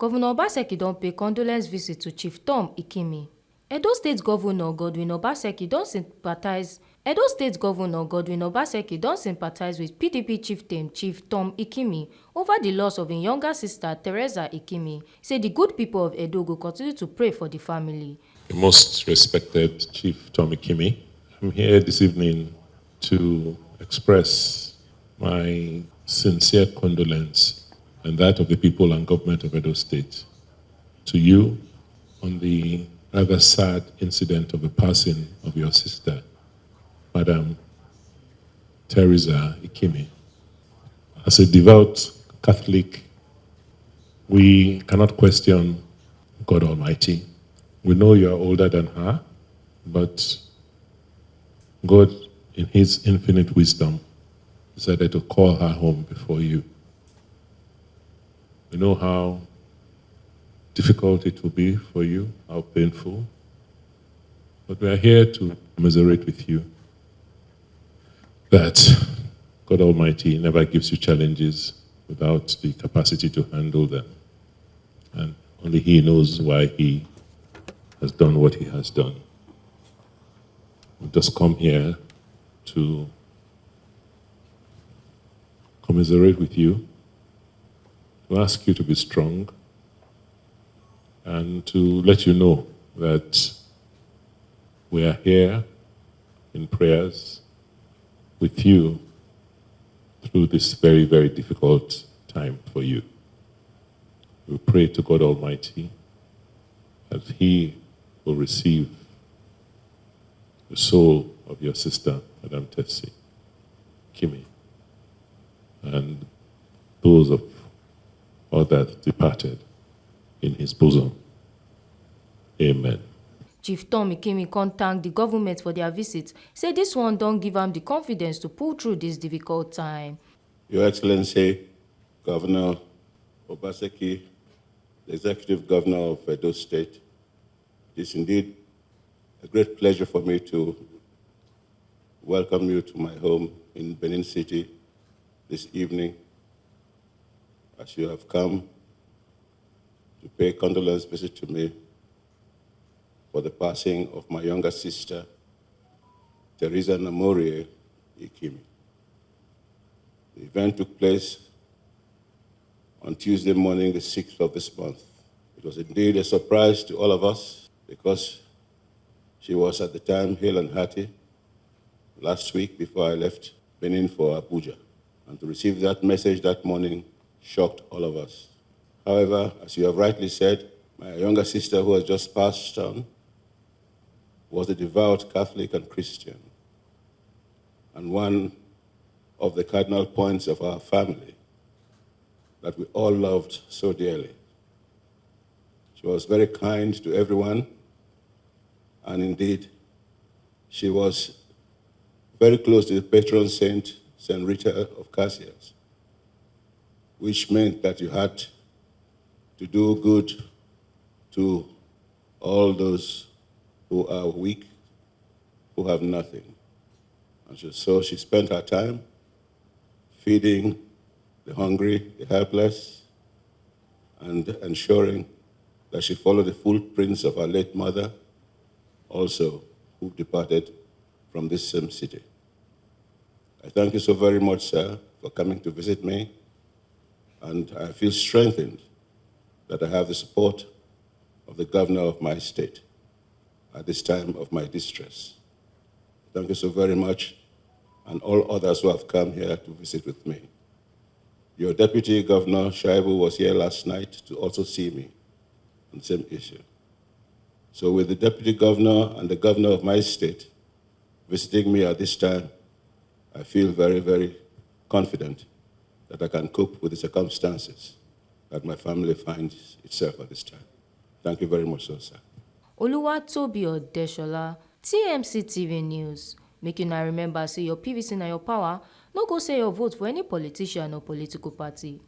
Governor Obaseki don pay condolence visit to Chief Tom Ikimi. Edo State Governor Govunor Obaseki don sympathize with PDP chieftain Chief Tom Ikimi over the loss of his younger sister Teresa Ikimi. Say the good people of Edo go continue to pray for the family. The most respected Chief Tom Ikimi, I'm here this evening to express my sincere condolence and that of the people and government of Edo State to you on the rather sad incident of the passing of your sister, Madam Teresa Ikimi. As a devout Catholic, we cannot question God Almighty. We know you are older than her, but God, in His infinite wisdom, decided to call her home before you. We know how difficult it will be for you, how painful, but we are here to commiserate with you that God Almighty never gives you challenges without the capacity to handle them. And only He knows why He has done what He has done. We've just come here to commiserate with you, to ask you to be strong, and to let you know that we are here in prayers with you through this very, very difficult time for you. We pray to God Almighty that He will receive the soul of your sister, Madam Tessie Ikimi, and those of others departed in His bosom. Amen. Chief Tom Ikimi thank the government for their visit. Say this one don't give him the confidence to pull through this difficult time. Your Excellency, Governor Obaseki, the Executive Governor of Edo State, it is indeed a great pleasure for me to welcome you to my home in Benin City this evening, as you have come to pay condolence visit to me for the passing of my younger sister, Teresa Namorie Ikimi. The event took place on Tuesday morning, the 6th of this month. It was indeed a surprise to all of us because she was at the time hale and hearty last week before I left Benin for Abuja. And to receive that message that morning shocked all of us. However, as you have rightly said, my younger sister who has just passed on was a devout Catholic and Christian, and one of the cardinal points of our family that we all loved so dearly. She was very kind to everyone, and indeed, she was very close to the patron saint, Saint Rita of Cassius, which meant that you had to do good to all those who are weak, who have nothing. And so she spent her time feeding the hungry, the helpless, and ensuring that she followed the footprints of her late mother, also who departed from this same city. I thank you so very much, sir, for coming to visit me, and I feel strengthened that I have the support of the governor of my state at this time of my distress. Thank you so very much, and all others who have come here to visit with me. Your Deputy Governor, Shaibu, was here last night to also see me on the same issue. So with the Deputy Governor and the Governor of my state visiting me at this time, I feel very, very confident that I can cope with the circumstances that my family finds itself at this time. Thank you very much, sir. Oluwatobi Odeshola, TMC TV News. Make you now remember, say your PVC na your power. No go say your vote for any politician or political party.